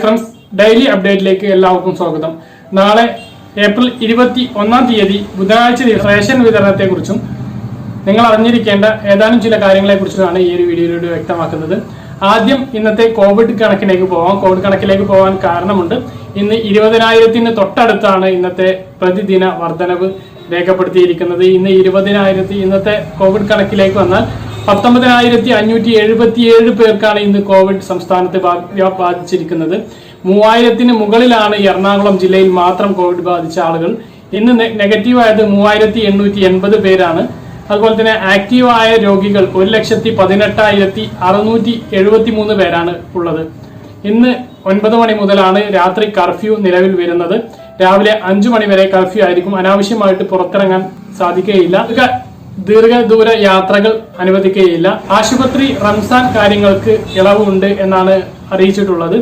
Friends, daily അപ്ഡേറ്റിലേക്ക് എല്ലാവർക്കും സ്വാഗതം. നാളെ ഏപ്രിൽ 21 ബുധനാഴ്ച റേഷൻ വിതരണത്തെക്കുറിച്ചും നിങ്ങൾ അറിഞ്ഞിരിക്കേണ്ട ഏതാനും ചില കാര്യങ്ങളെക്കുറിച്ചാണ് ഈ ഒരു വീഡിയോയിലൂടെ വ്യക്തമാക്കുന്നത്. ആദ്യം ഇന്നത്തെ കോവിഡ് കണക്കിലേക്ക് പോവാം. കോവിഡ് കണക്കിലേക്ക് പോകാൻ കാരണമുണ്ട്. ഇന്ന് 20,000-ന് തൊട്ടടുത്താണ് ഇന്നത്തെ പ്രതിദിന വർധനവ് രേഖപ്പെടുത്തിയിരിക്കുന്നത്. ഇന്ന് 20,000 ഇന്നത്തെ കോവിഡ് കണക്കിലേക്ക് വന്നാൽ 19,577 പേർക്കാണ് ഇന്ന് കോവിഡ് സംസ്ഥാനത്ത് ബാധിച്ചിരിക്കുന്നത്. 3,000-ന് മുകളിലാണ് എറണാകുളം ജില്ലയിൽ മാത്രം കോവിഡ് ബാധിച്ച ആളുകൾ. ഇന്ന് നെഗറ്റീവായത് 3,880 പേരാണ്. അതുപോലെ തന്നെ ആക്റ്റീവായ രോഗികൾ 1,18,673 പേരാണ് ഉള്ളത്. ഇന്ന് 9 മണി മുതലാണ് രാത്രി കർഫ്യൂ നിലവിൽ വരുന്നത്. രാവിലെ 5 മണി വരെ കർഫ്യൂ ആയിരിക്കും. അനാവശ്യമായിട്ട് പുറത്തിറങ്ങാൻ സാധിക്കുകയില്ല. ദീർഘദൂര യാത്രകൾ അനുവദിക്കുകയില്ല. ആശുപത്രി, റംസാൻ കാര്യങ്ങൾക്ക് ഇളവുണ്ട് എന്നാണ് അറിയിച്ചിട്ടുള്ളത്.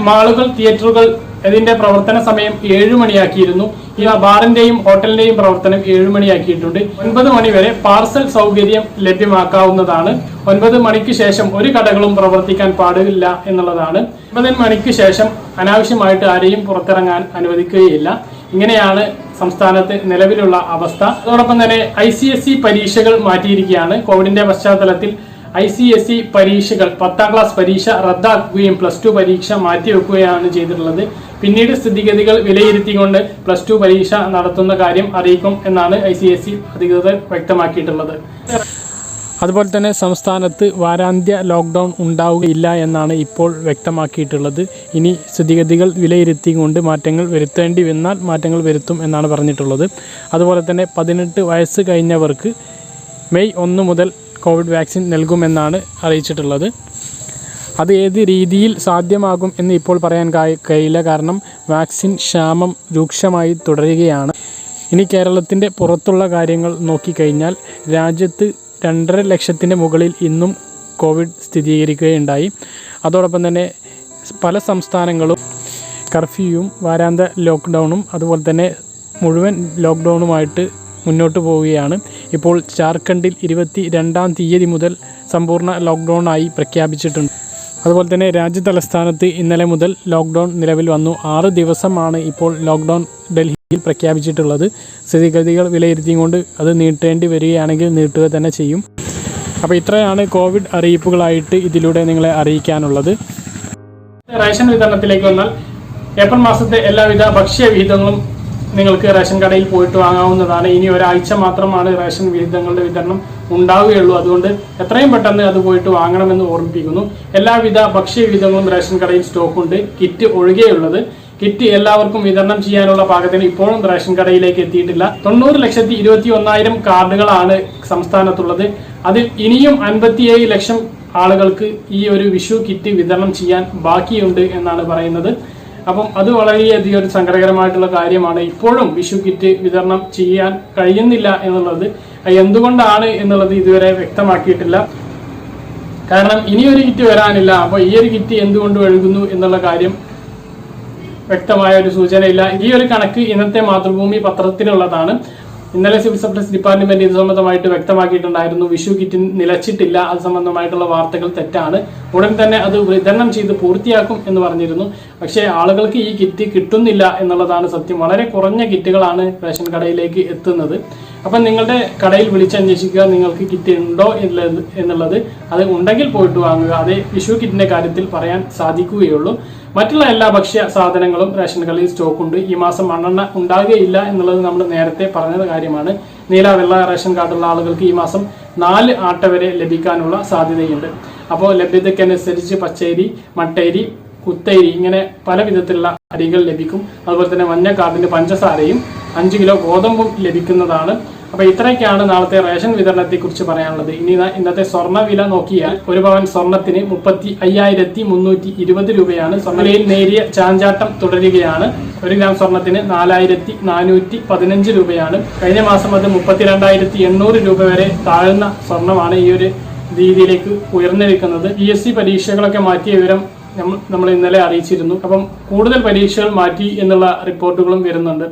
മാളുകൾ, തിയേറ്ററുകൾ ഇതിന്റെ പ്രവർത്തന സമയം 7 മണിയാക്കിയിരുന്നു. ഈ ബാറിന്റെയും ഹോട്ടലിന്റെയും പ്രവർത്തനം 7 മണിയാക്കിയിട്ടുണ്ട്. 9 മണി വരെ പാർസൽ സൗകര്യം ലഭ്യമാക്കാവുന്നതാണ്. 9 മണിക്ക് ശേഷം ഒരു കടകളും പ്രവർത്തിക്കാൻ പാടില്ല എന്നുള്ളതാണ്. 9 മണിക്ക് ശേഷം അനാവശ്യമായിട്ട് ആരെയും പുറത്തിറങ്ങാൻ അനുവദിക്കുകയില്ല. ഇങ്ങനെയാണ് സംസ്ഥാനത്ത് നിലവിലുള്ള അവസ്ഥ. അതോടൊപ്പം തന്നെ ICSE പരീക്ഷകൾ മാറ്റിയിരിക്കുകയാണ്. കോവിഡിന്റെ പശ്ചാത്തലത്തിൽ ICSE പരീക്ഷകൾ 10ാം ക്ലാസ് പരീക്ഷ റദ്ദാക്കുകയും +2 പരീക്ഷ മാറ്റിവെക്കുകയാണ് ചെയ്തിട്ടുള്ളത്. പിന്നീട് സ്ഥിതിഗതികൾ വിലയിരുത്തിക്കൊണ്ട് +2 പരീക്ഷ നടത്തുന്ന കാര്യം അറിയിക്കും എന്നാണ് ICSE അധികൃതർ വ്യക്തമാക്കിയിട്ടുള്ളത്. അതുപോലെ തന്നെ സംസ്ഥാനത്ത് വാരാന്ത്യ ലോക്ക്ഡൗൺ ഉണ്ടാവുകയില്ല എന്നാണ് ഇപ്പോൾ വ്യക്തമാക്കിയിട്ടുള്ളത്. ഇനി സ്ഥിതിഗതികൾ വിലയിരുത്തിക്കൊണ്ട് മാറ്റങ്ങൾ വരുത്തേണ്ടി വന്നാൽ മാറ്റങ്ങൾ വരുത്തും എന്നാണ് പറഞ്ഞിട്ടുള്ളത്. അതുപോലെ തന്നെ 18 വയസ്സ് കഴിഞ്ഞവർക്ക് മെയ് 1 മുതൽ കോവിഡ് വാക്സിൻ നൽകുമെന്നാണ് അറിയിച്ചിട്ടുള്ളത്. അത് ഏത് രീതിയിൽ സാധ്യമാകും എന്ന് ഇപ്പോൾ പറയാൻ കഴിയില്ല. കാരണം വാക്സിൻ ക്ഷാമം രൂക്ഷമായി തുടരുകയാണ്. ഇനി കേരളത്തിൻ്റെ പുറത്തുള്ള കാര്യങ്ങൾ നോക്കിക്കഴിഞ്ഞാൽ രാജ്യത്ത് 2.5 ലക്ഷത്തിന് മുകളിൽ ഇന്നും കോവിഡ് സ്ഥിരീകരിക്കുകയുണ്ടായി. അതോടൊപ്പം തന്നെ പല സംസ്ഥാനങ്ങളും കർഫ്യൂയും വാരാന്ത്യ ലോക്ക്ഡൗണും അതുപോലെ തന്നെ മുഴുവൻ ലോക്ക്ഡൗണുമായിട്ട് മുന്നോട്ട് പോവുകയാണ്. ഇപ്പോൾ ജാർഖണ്ഡിൽ 22-ാം തീയതി മുതൽ സമ്പൂർണ്ണ ലോക്ക്ഡൗണായി പ്രഖ്യാപിച്ചിട്ടുണ്ട്. അതുപോലെ തന്നെ രാജ്യതലസ്ഥാനത്ത് ഇന്നലെ മുതൽ ലോക്ക്ഡൗൺ നിലവിൽ വന്നു. 6 ദിവസമാണ് ഇപ്പോൾ ലോക്ക്ഡൗൺ ഡൽഹിയിൽ പ്രഖ്യാപിച്ചിട്ടുള്ളത്. സ്ഥിതിഗതികൾ വിലയിരുത്തിക്കൊണ്ട് അത് നീട്ടേണ്ടി വരികയാണെങ്കിൽ നീട്ടുക തന്നെ ചെയ്യും. അപ്പോൾ ഇത്രയാണ് കോവിഡ് അറിയിപ്പുകളായിട്ട് ഇതിലൂടെ നിങ്ങളെ അറിയിക്കാനുള്ളത്. റേഷൻ വിതരണത്തിലേക്ക് വന്നാൽ ഏപ്രിൽ മാസത്തെ എല്ലാവിധ ഭക്ഷ്യവിഹിതങ്ങളും നിങ്ങൾക്ക് റേഷൻ കടയിൽ പോയിട്ട് വാങ്ങാവുന്നതാണ്. ഇനി ഒരാഴ്ച മാത്രമാണ് റേഷൻ വിഹിതങ്ങളുടെ വിതരണം ഉണ്ടാവുകയുള്ളൂ. അതുകൊണ്ട് എത്രയും പെട്ടെന്ന് അത് പോയിട്ട് വാങ്ങണമെന്ന് ഓർമ്മിപ്പിക്കുന്നു. എല്ലാവിധ ഭക്ഷ്യവിഹിതങ്ങളും റേഷൻ കടയിൽ സ്റ്റോക്കുണ്ട്. കിറ്റ് ഒഴികെയുള്ളത്. കിറ്റ് എല്ലാവർക്കും വിതരണം ചെയ്യാനുള്ള പാകത്തിന് ഇപ്പോഴും റേഷൻ കടയിലേക്ക് എത്തിയിട്ടില്ല. 90,21,000 കാർഡുകളാണ് സംസ്ഥാനത്തുള്ളത്. അതിൽ ഇനിയും 57 ലക്ഷം ആളുകൾക്ക് ഈ ഒരു വിഷു കിറ്റ് വിതരണം ചെയ്യാൻ ബാക്കിയുണ്ട് എന്നാണ് പറയുന്നത്. അപ്പം അത് വളരെയധികം ഒരു സങ്കടകരമായിട്ടുള്ള കാര്യമാണ്. ഇപ്പോഴും വിഷു കിറ്റ് വിതരണം ചെയ്യാൻ കഴിയുന്നില്ല എന്നുള്ളത് എന്തുകൊണ്ടാണ് എന്നുള്ളത് ഇതുവരെ വ്യക്തമാക്കിയിട്ടില്ല. കാരണം ഇനിയൊരു കിറ്റ് വരാനില്ല. അപ്പോൾ ഈ ഒരു കിറ്റ് എന്തുകൊണ്ട് ഒഴുകുന്നു എന്നുള്ള കാര്യം വ്യക്തമായ ഒരു സൂചനയില്ല. ഈ ഒരു കണക്ക് ഇന്നത്തെ മാതൃഭൂമി പത്രത്തിലുള്ളതാണ്. ഇന്നലെ സിവിൽ സപ്ലൈസ് ഡിപ്പാർട്ട്മെന്റ് ഇത് സംബന്ധമായിട്ട് വ്യക്തമാക്കിയിട്ടുണ്ടായിരുന്നു. വിഷു കിറ്റ് നിലച്ചിട്ടില്ല, അത് സംബന്ധമായിട്ടുള്ള വാർത്തകൾ തെറ്റാണ്. ഉടൻ തന്നെ അത് വിതരണം ചെയ്ത് പൂർത്തിയാക്കും എന്ന് പറഞ്ഞിരുന്നു. പക്ഷേ ആളുകൾക്ക് ഈ കിറ്റ് കിട്ടുന്നില്ല എന്നുള്ളതാണ് സത്യം. വളരെ കുറഞ്ഞ കിറ്റുകളാണ് റേഷൻ കടയിലേക്ക് എത്തുന്നത്. അപ്പം നിങ്ങളുടെ കടയിൽ വിളിച്ചന്വേഷിക്കുക നിങ്ങൾക്ക് കിറ്റ് ഉണ്ടോ എന്നുള്ളത്. അത് ഉണ്ടെങ്കിൽ പോയിട്ട് വാങ്ങുക. അതേ വിഷു കിറ്റിന്റെ കാര്യത്തിൽ പറയാൻ സാധിക്കുകയുള്ളൂ. മറ്റുള്ള എല്ലാ ഭക്ഷ്യ സാധനങ്ങളും റേഷൻ കടയിൽ സ്റ്റോക്കുണ്ട്. ഈ മാസം മണ്ണെണ്ണ ഉണ്ടാകുകയില്ല എന്നുള്ളത് നമ്മൾ നേരത്തെ പറഞ്ഞ കാര്യമാണ്. നീല, വെള്ള റേഷൻ കാർഡുള്ള ആളുകൾക്ക് ഈ മാസം 4 ആട്ട വരെ ലഭിക്കാനുള്ള സാധ്യതയുണ്ട്. അപ്പോൾ ലഭ്യതയ്ക്കനുസരിച്ച് പച്ചരി, മട്ടരി, കുത്തരി ഇങ്ങനെ പല വിധത്തിലുള്ള അരികൾ ലഭിക്കും. അതുപോലെ തന്നെ മഞ്ഞ കാർഡിന് പഞ്ചസാരയും 5 കിലോ ഗോതമ്പും ലഭിക്കുന്നതാണ്. അപ്പോൾ ഇത്രയൊക്കെയാണ് നാളത്തെ റേഷൻ വിതരണത്തെക്കുറിച്ച് പറയാനുള്ളത്. ഇനി ഇന്നത്തെ സ്വർണ്ണ വില നോക്കിയാൽ 1 പവൻ സ്വർണ്ണത്തിന് 35,320 രൂപയാണ്. സ്വർണ്ണവിലയിൽ നേരിയ ചാഞ്ചാട്ടം തുടരുകയാണ്. 1 ഗ്രാം സ്വർണ്ണത്തിന് 4,415 രൂപയാണ്. കഴിഞ്ഞ മാസം അത് 32,800 രൂപ വരെ താഴ്ന്ന സ്വർണ്ണമാണ് ഈ ഒരു രീതിയിലേക്ക് ഉയർന്നിരിക്കുന്നത്. PSC പരീക്ഷകളൊക്കെ മാറ്റിയ വിവരം നമ്മൾ ഇന്നലെ അറിയിച്ചിരുന്നു. അപ്പം കൂടുതൽ പരീക്ഷകൾ മാറ്റി എന്നുള്ള റിപ്പോർട്ടുകളും വരുന്നുണ്ട്.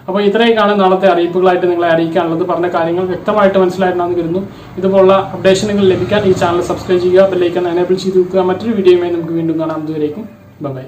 അപ്പോൾ ഇത്രയൊക്കെയാണ് നാളത്തെ അറിയിപ്പുകളായിട്ട് നിങ്ങളെ അറിയിക്കാനുള്ളത്. പറഞ്ഞ കാര്യങ്ങൾ വ്യക്തമായിട്ട് മനസ്സിലായിട്ടുണ്ടെന്ന് കരുതുന്നു. ഇതുപോലുള്ള അപ്ഡേഷനുകൾ ലഭിക്കാൻ ഈ ചാനൽ സബ്സ്ക്രൈബ് ചെയ്യുക, ബെൽ ഐക്കൺ എനേബിൾ ചെയ്ത് വെക്കുക. മറ്റൊരു വീഡിയോയുമായി നമുക്ക് വീണ്ടും കാണാം. അതുവരേക്കും ബൈ.